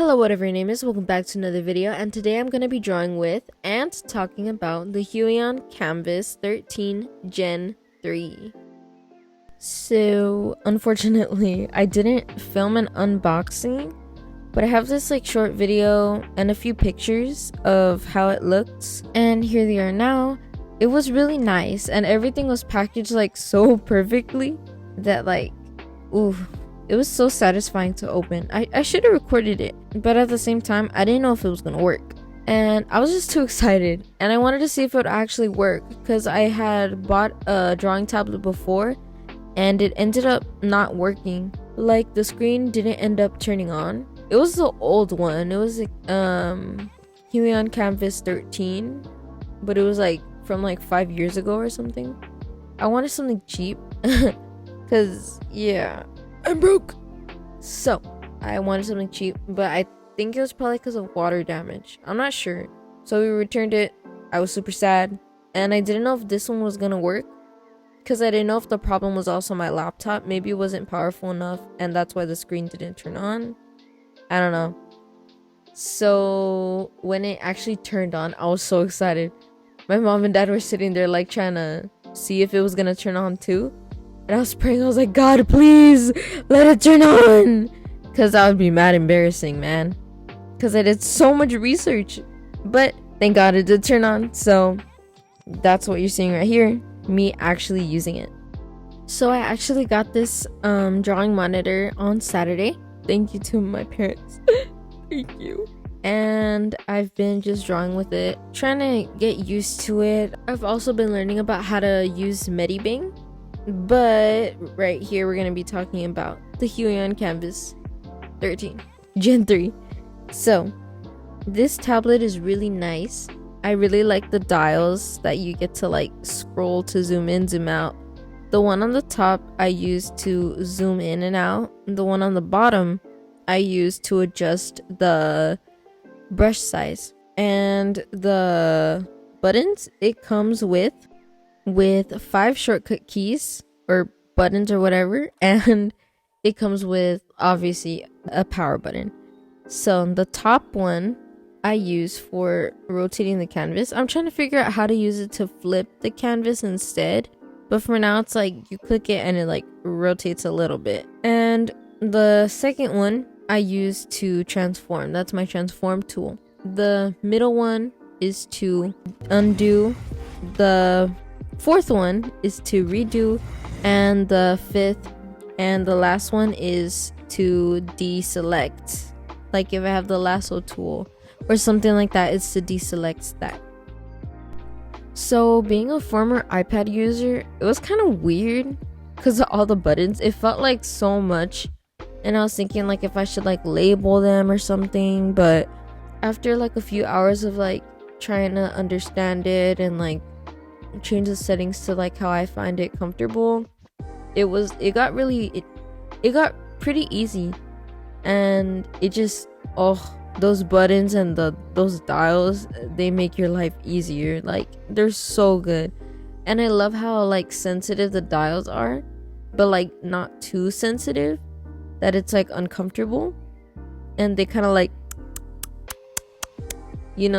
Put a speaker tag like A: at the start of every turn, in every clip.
A: Hello, whatever your name is, welcome back to another video, and today I'm going to be drawing with and talking about the HUION Kamvas 13 Gen 3. So, unfortunately, I didn't film an unboxing, but I have this short video and a few pictures of how it looks, and here they are now. It was really nice, and everything was packaged so perfectly that ooh. It was so satisfying to open. I should have recorded it, but at the same time, I didn't know if it was gonna work. And I was just too excited, and I wanted to see if it would actually work, because I had bought a drawing tablet before, and it ended up not working. The screen didn't end up turning on. It was the old one. It was HUION Kamvas 13, but it was from 5 years ago or something. I wanted something cheap, because yeah, I'm broke. So I wanted something cheap, but I think it was probably because of water damage. I'm not sure. So we returned it. I was super sad, and I didn't know if this one was gonna work, because I didn't know if the problem was also my laptop. Maybe it wasn't powerful enough, and that's why the screen didn't turn on. I don't know. So when it actually turned on, I was so excited. My mom and dad were sitting there trying to see if it was gonna turn on too. And I was praying, I was like, God, please let it turn on, because that would be mad embarrassing, man, because I did so much research. But thank God it did turn on. So that's what you're seeing right here, me actually using it. So I actually got this drawing monitor on Saturday. Thank you to my parents. Thank you. And I've been just drawing with it, trying to get used to it. I've also been learning about how to use Medibang. But right here we're going to be talking about the HUION Kamvas 13 Gen 3. So this tablet is really nice. I really like the dials that you get to scroll to zoom in, zoom out. The one on the top I use to zoom in and out. The one on the bottom I use to adjust the brush size. And the buttons, it comes with 5 shortcut keys or buttons or whatever, and it comes with obviously a power button. So the top one I use for rotating the canvas. I'm trying to figure out how to use it to flip the canvas instead, but for now it's you click it and it rotates a little bit. And the second one I use to transform. That's my transform tool. The middle one is to undo. The fourth one is to redo, and the fifth and the last one is to deselect. If I have the lasso tool or something like that, it's to deselect that. So being a former iPad user, it was kind of weird because of all the buttons. It felt so much, and I was thinking if I should label them or something, but after a few hours of trying to understand it and change the settings to how I find it comfortable, it got pretty easy. And it just, those buttons and those dials, they make your life easier. They're so good. And I love how sensitive the dials are, but not too sensitive that it's uncomfortable. And they kind of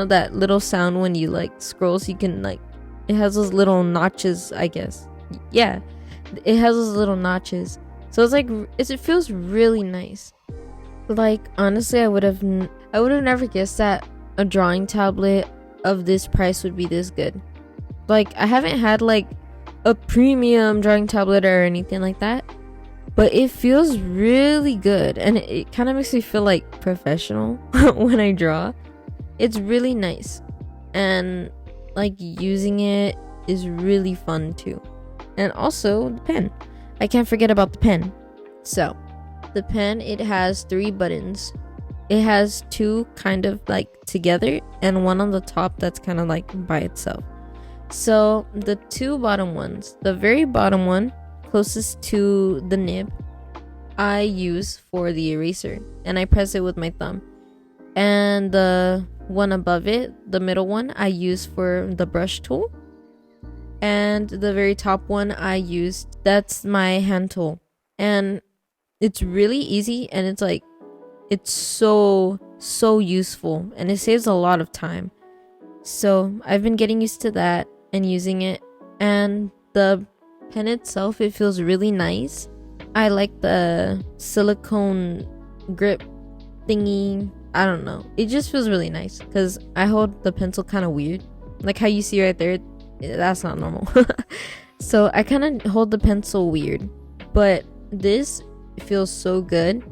A: that little sound when you scroll, so you can it has those little notches, I guess. Yeah, it has those little notches. So it's it feels really nice. Honestly, I would have never guessed that a drawing tablet of this price would be this good. I haven't had a premium drawing tablet or anything like that, but it feels really good, and it kind of makes me feel professional when I draw. It's really nice, and using it is really fun too. And also the pen, I can't forget about the pen. So the pen, it has 3 buttons. It has 2 kind of together, and one on the top that's kind of by itself. So the 2 bottom ones, the very bottom one closest to the nib, I use for the eraser, and I press it with my thumb. And the one above it, the middle one, I use for the brush tool. And the very top one I used, that's my hand tool. And it's really easy, and it's so so useful and it saves a lot of time. So I've been getting used to that and using it. And the pen itself, it feels really nice. I like the silicone grip thingy. I don't know, it just feels really nice because I hold the pencil kind of weird, like how you see right there. That's not normal. So I kind of hold the pencil weird, but this feels so good,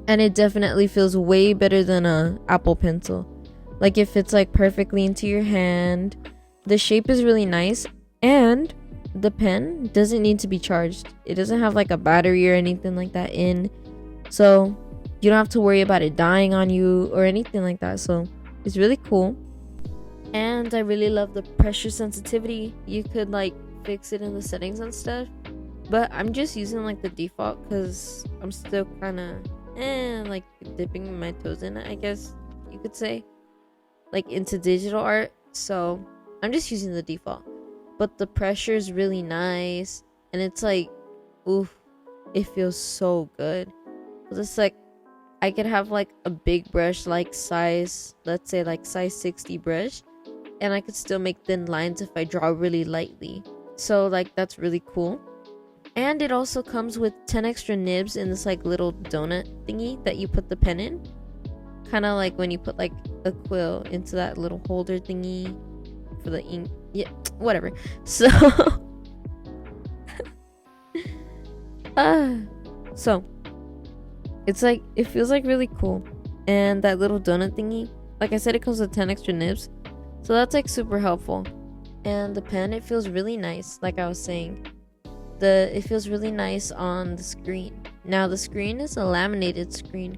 A: and it definitely feels way better than a Apple pencil. Like it fits like perfectly into your hand. The shape is really nice, and the pen doesn't need to be charged. It doesn't have like a battery or anything like that in, so you don't have to worry about it dying on you or anything like that. So it's really cool. And I really love the pressure sensitivity. You could like fix it in the settings and stuff, but I'm just using like the default because I'm still kind of like dipping my toes in it, I guess you could say, like into digital art. So I'm just using the default, but the pressure is really nice, and it's like, oof, it feels so good. It's like I could have like a big brush, like size, let's say like size 60 brush, and I could still make thin lines if I draw really lightly. So like that's really cool. And it also comes with 10 extra nibs in this like little donut thingy that you put the pen in, kind of like when you put like a quill into that little holder thingy for the ink. Yeah, whatever. So so it's like, it feels like really cool. And that little donut thingy, like I said, it comes with 10 extra nibs, so that's like super helpful. And the pen, it feels really nice. Like I was saying, it feels really nice on the screen. Now the screen is a laminated screen,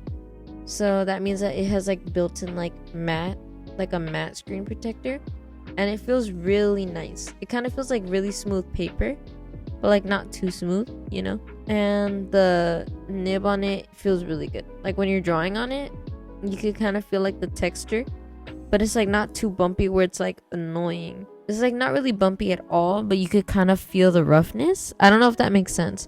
A: so that means that it has like built-in like a matte screen protector, and it feels really nice. It kind of feels like really smooth paper, but like not too smooth, you know. And the nib on it feels really good. Like when you're drawing on it, you could kind of feel like the texture, but it's like not too bumpy where it's like annoying. It's like not really bumpy at all, but you could kind of feel the roughness. I don't know if that makes sense.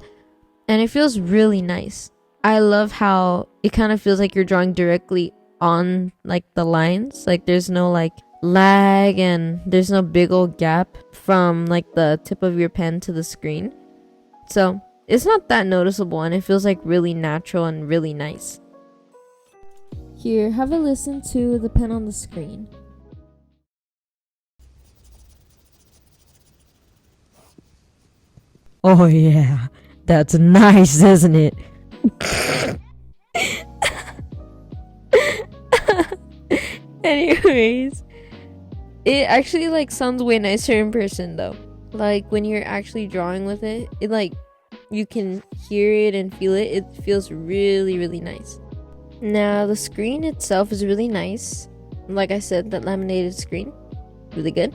A: And it feels really nice. I love how it kind of feels like you're drawing directly on like the lines. Like there's no like lag, and there's no big old gap from like the tip of your pen to the screen. So it's not that noticeable, and it feels like really natural and really nice. Here, have a listen to the pen on the screen.
B: Oh yeah, that's nice, isn't it?
A: Anyways, it actually like sounds way nicer in person though. Like when you're actually drawing with it, it like, you can hear it and feel it. It feels really, really nice. Now the screen itself is really nice. Like I said, that laminated screen, really good.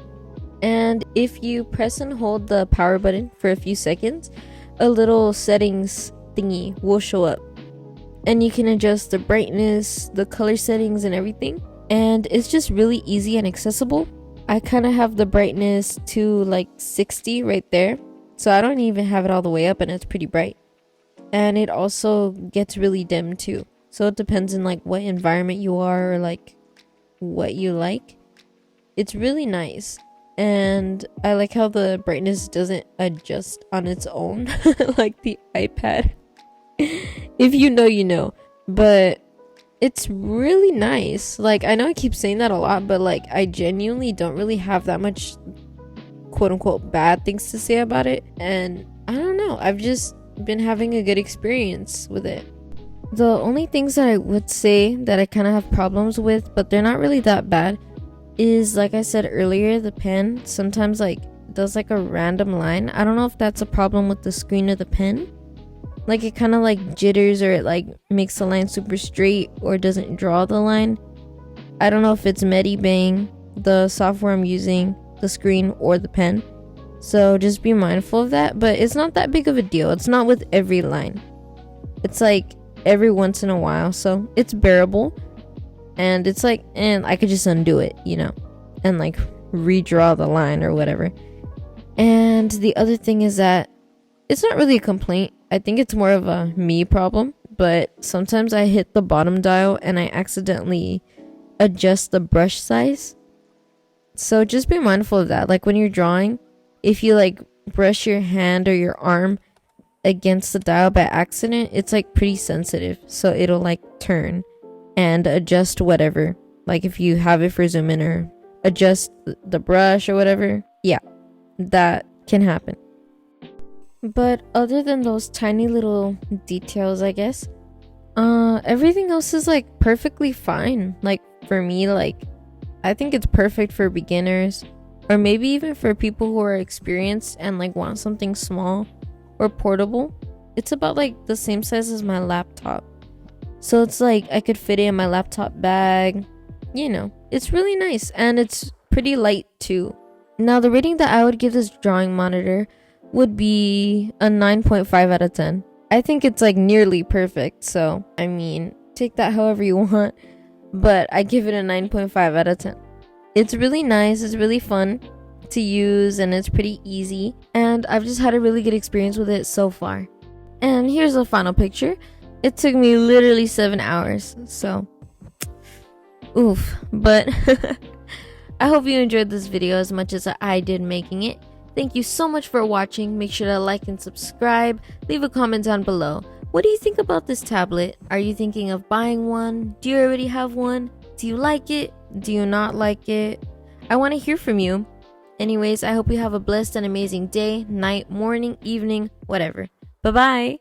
A: And if you press and hold the power button for a few seconds, a little settings thingy will show up, and you can adjust the brightness, the color settings, and everything. And it's just really easy and accessible. I kind of have the brightness to like 60 right there, so I don't even have it all the way up, and it's pretty bright. And it also gets really dim too, so it depends on like what environment you are or like what you like. It's really nice. And I like how the brightness doesn't adjust on its own like the iPad. If you know, you know. But it's really nice. Like, I know I keep saying that a lot, but like I genuinely don't really have that much quote unquote bad things to say about it. And I don't know, I've just been having a good experience with it. The only things that I would say that I kind of have problems with, but they're not really that bad, is like I said earlier, the pen sometimes like does like a random line. I don't know if that's a problem with the screen of the pen. Like it kind of like jitters, or it like makes the line super straight, or doesn't draw the line. I don't know if it's Medibang, the software I'm using, the screen, or the pen. So just be mindful of that. But it's not that big of a deal. It's not with every line. It's like every once in a while. So it's bearable. And it's like, and I could just undo it, you know, and like redraw the line or whatever. And the other thing is that it's not really a complaint. I think it's more of a me problem, but sometimes I hit the bottom dial and I accidentally adjust the brush size. So just be mindful of that. Like when you're drawing, if you like brush your hand or your arm against the dial by accident, it's like pretty sensitive, so it'll like turn and adjust whatever. Like if you have it for zoom in or adjust the brush or whatever, yeah, that can happen. But other than those tiny little details, I guess, everything else is like perfectly fine. Like for me, like I think it's perfect for beginners, or maybe even for people who are experienced and like want something small or portable. It's about like the same size as my laptop, so it's like I could fit it in my laptop bag. You know, it's really nice and it's pretty light too. Now the rating that I would give this drawing monitor would be a 9.5 out of 10. I think it's like nearly perfect, so I mean, take that however you want, but I give it a 9.5 out of 10. It's really nice, it's really fun to use, and it's pretty easy, and I've just had a really good experience with it so far. And here's the final picture. It took me literally 7 hours, so oof. But I hope you enjoyed this video as much as I did making it. Thank you so much for watching. Make sure to like and subscribe. Leave a comment down below. What do you think about this tablet? Are you thinking of buying one? Do you already have one? Do you like it? Do you not like it? I want to hear from you. Anyways, I hope you have a blessed and amazing day, night, morning, evening, whatever. Bye-bye.